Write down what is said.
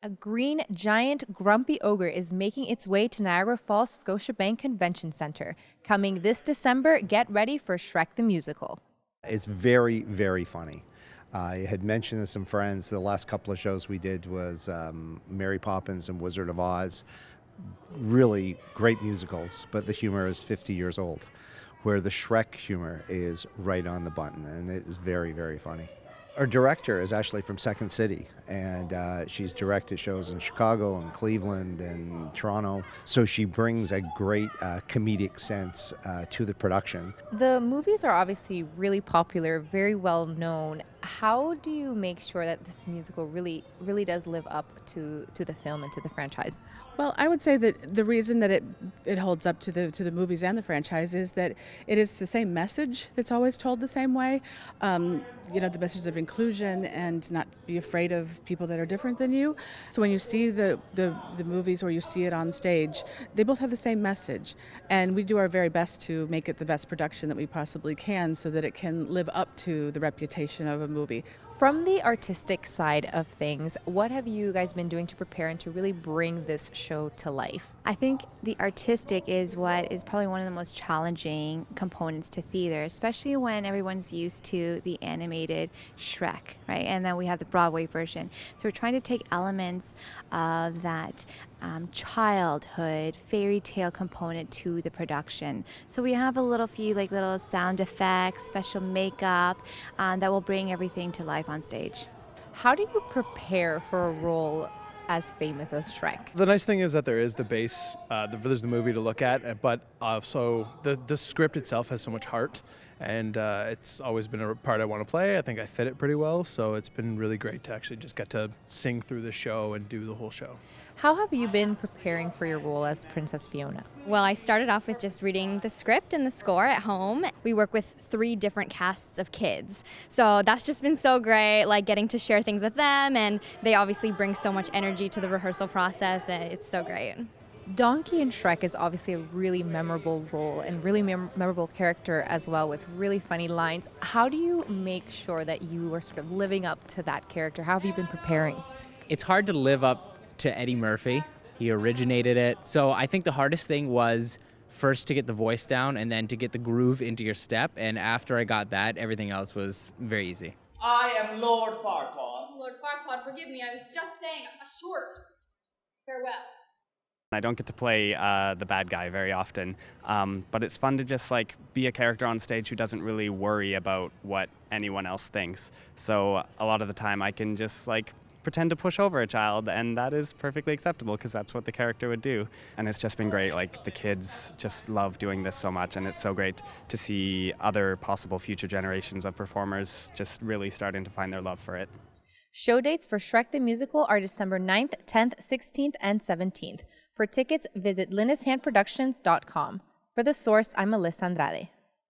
A green, giant, grumpy ogre is making its way to Niagara Falls Scotiabank Convention Center. Coming this December, get ready for Shrek the Musical. It's very, very funny. I had mentioned to some friends the last couple of shows we did was Mary Poppins and Wizard of Oz. Really great musicals, but the humor is 50 years old, where the Shrek humor is right on the button, and it is very, very funny. Our director is actually from Second City, and she's directed shows in Chicago and Cleveland and Toronto. So she brings a great comedic sense to the production. The movies are obviously really popular, very well known. How do you make sure that this musical really does live up to the film and to the franchise? Well, I would say that the reason that it holds up to the movies and the franchise is that it is the same message that's always told the same way. The message of inclusion and not be afraid of people that are different than you. So when you see the movies or you see it on stage, they both have the same message. And we do our very best to make it the best production that we possibly can so that it can live up to the reputation of a movie. From the artistic side of things, what have you guys been doing to prepare and to really bring this show to life? I think the artistic is what is probably one of the most challenging components to theater, especially when everyone's used to the animated Shrek, right? And then we have the Broadway version. So we're trying to take elements of that childhood fairy tale component to the production. So we have a few little sound effects, special makeup that will bring everything to life on stage. How do you prepare for a role as famous as Shrek? The nice thing is that there is the base, there's the movie to look at, but so the script itself has so much heart, and it's always been a part I want to play. I think I fit it pretty well, so it's been really great to actually just get to sing through the show and do the whole show. How have you been preparing for your role as Princess Fiona? Well, I started off with just reading the script and the score at home. We work with 3 different casts of kids. So that's just been so great, getting to share things with them, and they obviously bring so much energy to the rehearsal process. It's so great. Donkey in Shrek is obviously a really memorable role and really memorable character as well, with really funny lines. How do you make sure that you are sort of living up to that character? How have you been preparing? It's hard to live up to Eddie Murphy. He originated it. So I think the hardest thing was first to get the voice down and then to get the groove into your step. And after I got that, everything else was very easy. I am Lord Farquaad. Lord Farquaad, forgive me, I was just saying a short farewell. I don't get to play the bad guy very often, but it's fun to just be a character on stage who doesn't really worry about what anyone else thinks. So a lot of the time I can just pretend to push over a child, and that is perfectly acceptable because that's what the character would do. And it's just been great. The kids just love doing this so much, and it's so great to see other possible future generations of performers just really starting to find their love for it. Show dates for Shrek the Musical are December 9th, 10th, 16th, and 17th. For tickets, visit linushandproductions.com. For The Source, I'm Melissa Andrade.